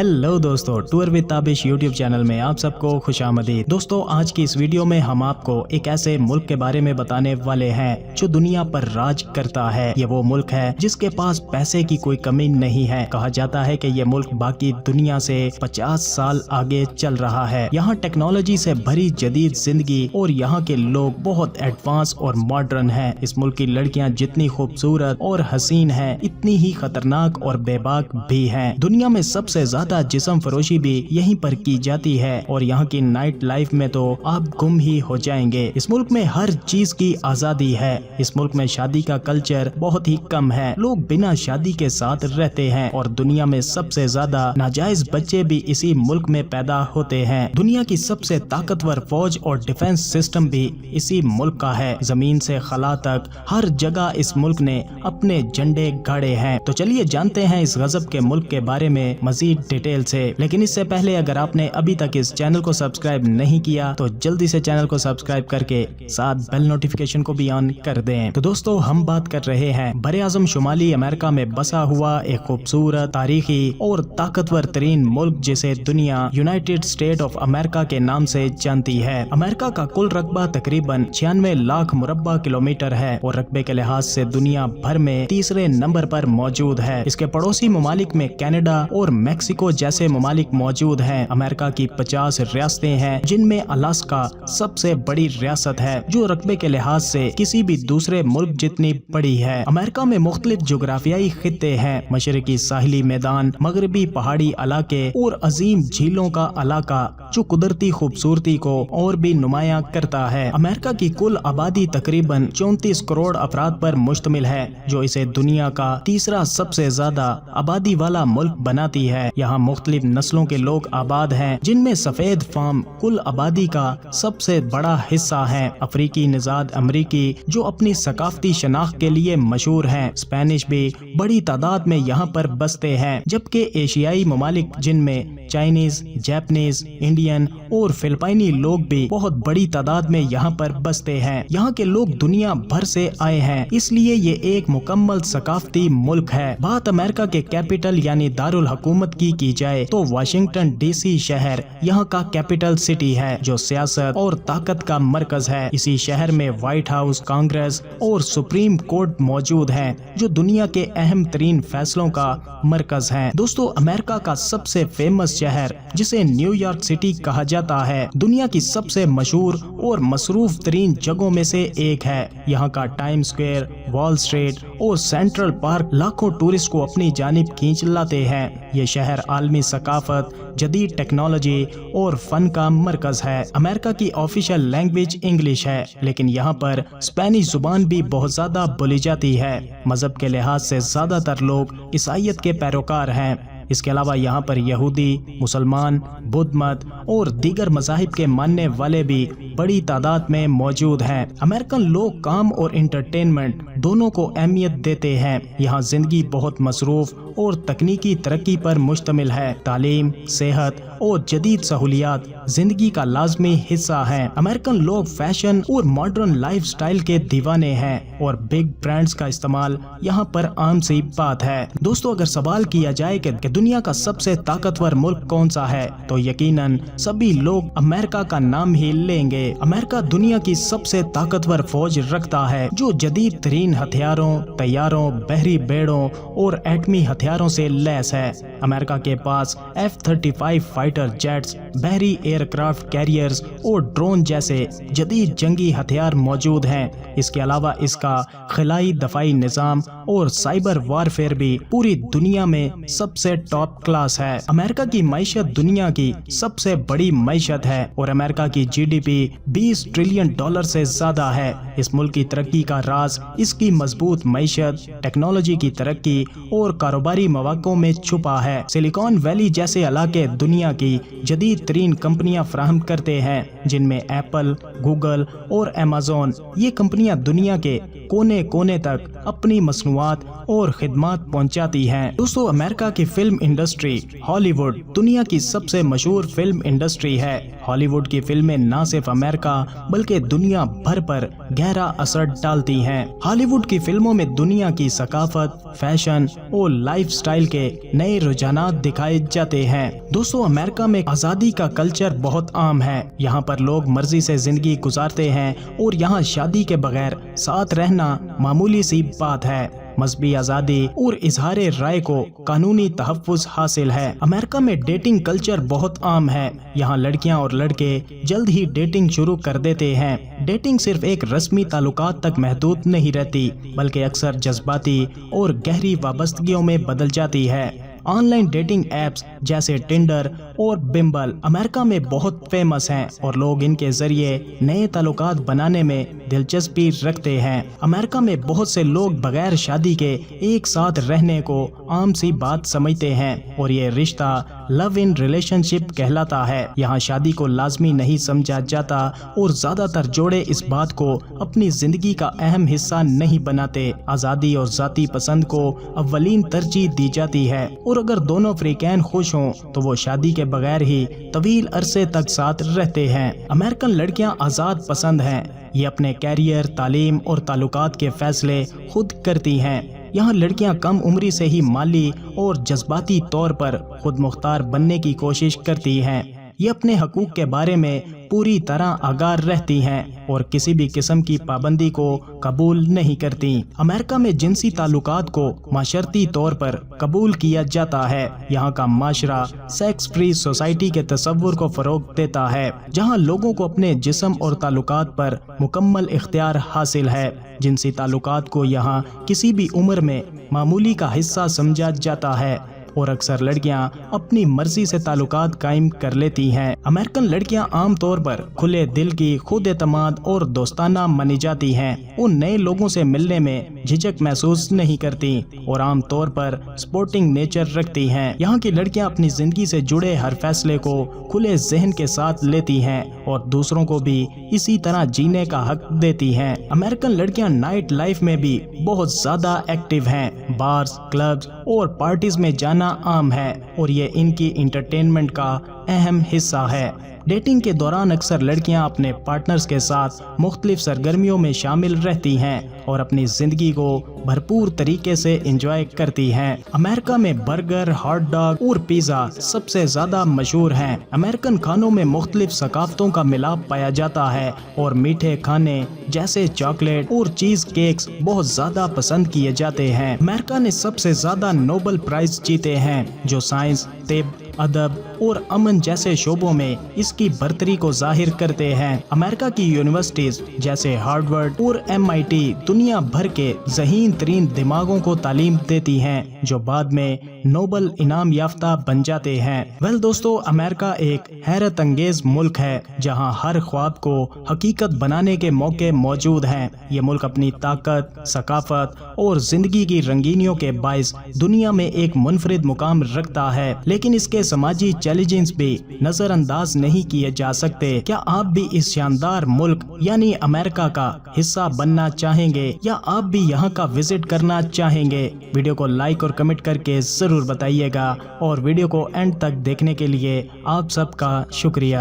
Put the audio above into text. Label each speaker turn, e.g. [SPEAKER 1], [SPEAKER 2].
[SPEAKER 1] Hello दोस्तों, tour with Tabish YouTube channel में आप सबको खुश आमदीद। दोस्तों, आज की इस वीडियो में हम आपको एक ऐसे मुल्क के बारे में बताने वाले हैं जो दुनिया पर राज करता है। ये वो मुल्क है जिसके पास पैसे की कोई कमी नहीं है। कहा जाता है कि ये मुल्क बाकी दुनिया से 50 साल आगे चल रहा है। यहाँ टेक्नोलॉजी से भरी जदीद जिंदगी और यहाँ के लोग बहुत एडवांस और मॉडर्न हैं। इस मुल्क की लड़कियाँ जितनी खूबसूरत और हसीन हैं, इतनी ही खतरनाक और बेबाक भी हैं। दुनिया में सबसे ज्यादा जिस्म फरोशी भी यहीं पर की जाती है और यहाँ की नाइट लाइफ में तो आप गुम ही हो जाएंगे। इस मुल्क में हर चीज की आजादी है। इस मुल्क में शादी का कल्चर बहुत ही कम है। लोग बिना शादी के साथ रहते हैं और दुनिया में सबसे ज्यादा नाजायज बच्चे भी इसी मुल्क में पैदा होते हैं। दुनिया की सबसे ताकतवर फौज और डिफेंस सिस्टम भी इसी मुल्क का है। जमीन से खला तक हर जगह इस मुल्क ने अपने झंडे गाड़े हैं। तो चलिए जानते हैं इस गजब के मुल्क के बारे में मजीद डिटेल से। लेकिन इससे पहले अगर आपने अभी तक इस चैनल को सब्सक्राइब नहीं किया तो जल्दी से चैनल को सब्सक्राइब करके साथ बेल नोटिफिकेशन को भी ऑन कर दें। तो दोस्तों, हम बात कर रहे हैं बरे आज़म शुमाली अमेरिका में बसा हुआ एक खूबसूरत, तारीखी और ताकतवर तरीन मुल्क जिसे दुनिया यूनाइटेड स्टेट ऑफ अमेरिका के नाम से जानती है। अमेरिका का कुल रकबा तकरीबन 96 लाख मुरब्बा किलोमीटर है और रकबे के लिहाज से दुनिया भर में तीसरे नंबर पर मौजूद है। इसके पड़ोसी ममालिक में कनाडा और मेक्सिको जैसे ममालिक मौजूद हैं। अमेरिका की 50 रियासतें हैं जिनमें अलास्का सबसे बड़ी रियासत है जो रकबे के लिहाज से किसी भी दूसरे मुल्क जितनी बड़ी है। अमेरिका में मुख्तलिफ जोग्राफियाई खित्ते हैं। मशरकी साहिली मैदान, मगरबी पहाड़ी इलाके और अजीम झीलों का इलाका जो कुदरती खूबसूरती को और भी नुमाया करता है। अमेरिका की कुल आबादी तकरीबन 34 करोड़ अफराद पर मुश्तमिल है जो इसे दुनिया का तीसरा सबसे ज्यादा आबादी वाला मुल्क बनाती है। यहाँ मुख्तलिफ नस्लों के लोग आबाद हैं जिनमें सफेद फार्म कुल आबादी का सबसे बड़ा हिस्सा है। अफ्रीकी निजाद अमरीकी जो अपनी सकाफती शनाख्त के लिए मशहूर हैं। स्पेनिश भी बड़ी तादाद में यहाँ पर बसते हैं, जबकि एशियाई ममालिक जिनमें चाइनीज, जापानीज, इंडियन और फिलिपाइनी लोग भी बहुत बड़ी तादाद में यहाँ पर बसते हैं। यहाँ के लोग दुनिया भर से आए हैं, इसलिए ये एक मुकम्मल सकाफती मुल्क है। बात अमेरिका के कैपिटल यानी दारुल हुकूमत की जाए तो वाशिंगटन डीसी शहर यहाँ का कैपिटल सिटी है जो सियासत और ताकत का मरकज है। इसी शहर में व्हाइट हाउस, कांग्रेस और सुप्रीम कोर्ट मौजूद है जो दुनिया के अहम तरीन फैसलों का मरकज है। दोस्तों, अमेरिका का सबसे फेमस शहर जिसे न्यूयॉर्क सिटी कहा जाता है दुनिया की सबसे मशहूर और मसरूफ तरीन जगहों में से एक है। यहाँ का टाइम स्क्वायर, वॉल स्ट्रीट और सेंट्रल पार्क लाखों टूरिस्ट को अपनी जानिब खींच लाते हैं। ये शहर आलमी सकाफत, जदीद टेक्नोलॉजी और फन का मरकज है। अमेरिका की ऑफिशियल लैंग्वेज इंग्लिश है, लेकिन यहाँ पर स्पेनिश जुबान भी बहुत ज्यादा बोली जाती है। मजहब के लिहाज से ज्यादातर लोग ईसाईयत के पैरोकार हैं। इसके अलावा यहाँ पर यहूदी, मुसलमान, बुद्ध मत और दीगर मज़ाहिब के मानने वाले भी बड़ी तादाद में मौजूद हैं। अमेरिकन लोग काम और इंटरटेनमेंट दोनों को अहमियत देते हैं। यहाँ जिंदगी बहुत मसरूफ और तकनीकी तरक्की पर मुश्तमिल है। तालीम, सेहत और जदीद सहूलियात जिंदगी का लाजमी हिस्सा है। अमेरिकन लोग फैशन और मॉडर्न लाइफ स्टाइल के दीवाने हैं और बिग ब्रांड्स का इस्तेमाल यहाँ पर आम सी बात है। दोस्तों, अगर सवाल किया जाए कि दुनिया का सबसे ताकतवर मुल्क कौन सा है तो यकीनन सभी लोग अमेरिका का नाम ही लेंगे। अमेरिका दुनिया की सबसे ताकतवर फौज रखता है जो जदीद तरीन हथियारों, तैयारों, बहरी बेड़ों और एटमी हथियारों से लैस है। अमेरिका के पास F-35 फाइटर जेट्स, बहरी एयरक्राफ्ट कैरियर्स और ड्रोन जैसे जदीद जंगी हथियार मौजूद हैं। इसके अलावा इसका खिलाई दफाई निज़ाम और साइबर वारफेयर भी पूरी दुनिया में सबसे टॉप क्लास है। अमेरिका की मईशत दुनिया की सबसे बड़ी मईशत है और अमेरिका की GDP 20 ट्रिलियन डॉलर से ज्यादा है। इस मुल्क की तरक्की का राज इसकी मजबूत मईशत, टेक्नोलॉजी की तरक्की और कारोबारी मौक़ों में छुपा है। सिलिकॉन वैली जैसे इलाके दुनिया की जदीद तरीन कंपनियां फराहम करते हैं जिनमें एप्पल, गूगल और अमेज़न। ये कंपनियां दुनिया के कोने कोने तक अपनी मसनूआत और खिदमात पहुंचाती हैं। दोस्तों, अमेरिका की फिल्म इंडस्ट्री हॉलीवुड दुनिया की सबसे मशहूर फिल्म इंडस्ट्री है। हॉलीवुड की फिल्में न सिर्फ अमेरिका बल्कि दुनिया भर पर गहरा असर डालती हैं। हॉलीवुड की फिल्मों में दुनिया की सकाफत, फैशन और لائف سٹائل کے نئے رجحانات دکھائے جاتے ہیں۔ دوستو امریکہ میں آزادی کا کلچر بہت عام ہے۔ یہاں پر لوگ مرضی سے زندگی گزارتے ہیں اور یہاں شادی کے بغیر ساتھ رہنا معمولی سی بات ہے۔ مذہبی آزادی اور اظہار رائے کو قانونی تحفظ حاصل ہے۔ امریکہ میں ڈیٹنگ کلچر بہت عام ہے۔ یہاں لڑکیاں اور لڑکے جلد ہی ڈیٹنگ شروع کر دیتے ہیں۔ ڈیٹنگ صرف ایک رسمی تعلقات تک محدود نہیں رہتی بلکہ اکثر جذباتی اور گہری وابستگیوں میں بدل جاتی ہے۔ آن لائن ڈیٹنگ ایپس جیسے ٹنڈر اور بمبل امریکہ میں بہت فیمس ہیں اور لوگ ان کے ذریعے نئے تعلقات بنانے میں دلچسپی رکھتے ہیں۔ امریکہ میں بہت سے لوگ بغیر شادی کے ایک ساتھ رہنے کو عام سی بات سمجھتے ہیں اور یہ رشتہ لو ان ریلیشن شپ کہلاتا ہے۔ یہاں شادی کو لازمی نہیں سمجھا جاتا اور زیادہ تر جوڑے اس بات کو اپنی زندگی کا اہم حصہ نہیں بناتے۔ آزادی اور ذاتی پسند کو اولین ترجیح دی جاتی ہے اور اگر دونوں فریقین خوش ہوں تو وہ شادی کے بغیر ہی طویل عرصے تک ساتھ رہتے ہیں۔ امریکن لڑکیاں آزاد پسند ہیں۔ یہ اپنے کیریئر، تعلیم اور تعلقات کے فیصلے خود کرتی ہیں۔ یہاں لڑکیاں کم عمری سے ہی مالی اور جذباتی طور پر خود مختار بننے کی کوشش کرتی ہیں۔ یہ اپنے حقوق کے بارے میں پوری طرح آگاہ رہتی ہیں اور کسی بھی قسم کی پابندی کو قبول نہیں کرتی۔ امریکہ میں جنسی تعلقات کو معاشرتی طور پر قبول کیا جاتا ہے۔ یہاں کا معاشرہ سیکس فری سوسائٹی کے تصور کو فروغ دیتا ہے جہاں لوگوں کو اپنے جسم اور تعلقات پر مکمل اختیار حاصل ہے۔ جنسی تعلقات کو یہاں کسی بھی عمر میں معمولی کا حصہ سمجھا جاتا ہے اور اکثر لڑکیاں اپنی مرضی سے تعلقات قائم کر لیتی ہیں۔ امریکن لڑکیاں عام طور پر کھلے دل کی، خود اعتماد اور دوستانہ مانی جاتی ہیں۔ وہ نئے لوگوں سے ملنے میں جھجک محسوس نہیں کرتی اور عام طور پر سپورٹنگ نیچر رکھتی ہیں۔ یہاں کی لڑکیاں اپنی زندگی سے جڑے ہر فیصلے کو کھلے ذہن کے ساتھ لیتی ہیں اور دوسروں کو بھی اسی طرح جینے کا حق دیتی ہیں۔ امریکن لڑکیاں نائٹ لائف میں بھی بہت زیادہ ایکٹیو ہیں۔ بارز، کلبز اور پارٹیز میں جانا عام ہے اور یہ ان کی انٹرٹینمنٹ کا اہم حصہ ہے۔ ڈیٹنگ کے دوران اکثر لڑکیاں اپنے پارٹنرز کے ساتھ مختلف سرگرمیوں میں شامل رہتی ہیں اور اپنی زندگی کو بھرپور طریقے سے انجوائے کرتی ہیں۔ امریکہ میں برگر، ہاٹ ڈاگ اور پیزا سب سے زیادہ مشہور ہیں۔ امریکن کھانوں میں مختلف ثقافتوں کا ملاپ پایا جاتا ہے اور میٹھے کھانے جیسے چاکلیٹ اور چیز کیکس بہت زیادہ پسند کیے جاتے ہیں۔ امریکہ نے سب سے زیادہ نوبل پرائز جیتے ہیں جو سائنس، طب، ادب اور امن جیسے شعبوں میں اس کی برتری کو ظاہر کرتے ہیں۔ امریکہ کی یونیورسٹیز جیسے ہارورڈ اور MIT دنیا بھر کے ذہین ترین دماغوں کو تعلیم دیتی ہیں جو بعد میں نوبل انعام یافتہ بن جاتے ہیں۔ دوستو امریکہ ایک حیرت انگیز ملک ہے جہاں ہر خواب کو حقیقت بنانے کے موقع موجود ہیں۔ یہ ملک اپنی طاقت، ثقافت اور زندگی کی رنگینیوں کے باعث دنیا میں ایک منفرد مقام رکھتا ہے، لیکن اس کے سماجی چیلنجز بھی نظر انداز نہیں کیے جا سکتے۔ کیا آپ بھی اس شاندار ملک یعنی امریکہ کا حصہ بننا چاہیں گے یا آپ بھی یہاں کا وزٹ کرنا چاہیں گے؟ ویڈیو کو لائک اور کمنٹ کر کے ضرور بتائیے گا اور ویڈیو کو اینڈ تک دیکھنے کے لیے آپ سب کا شکریہ۔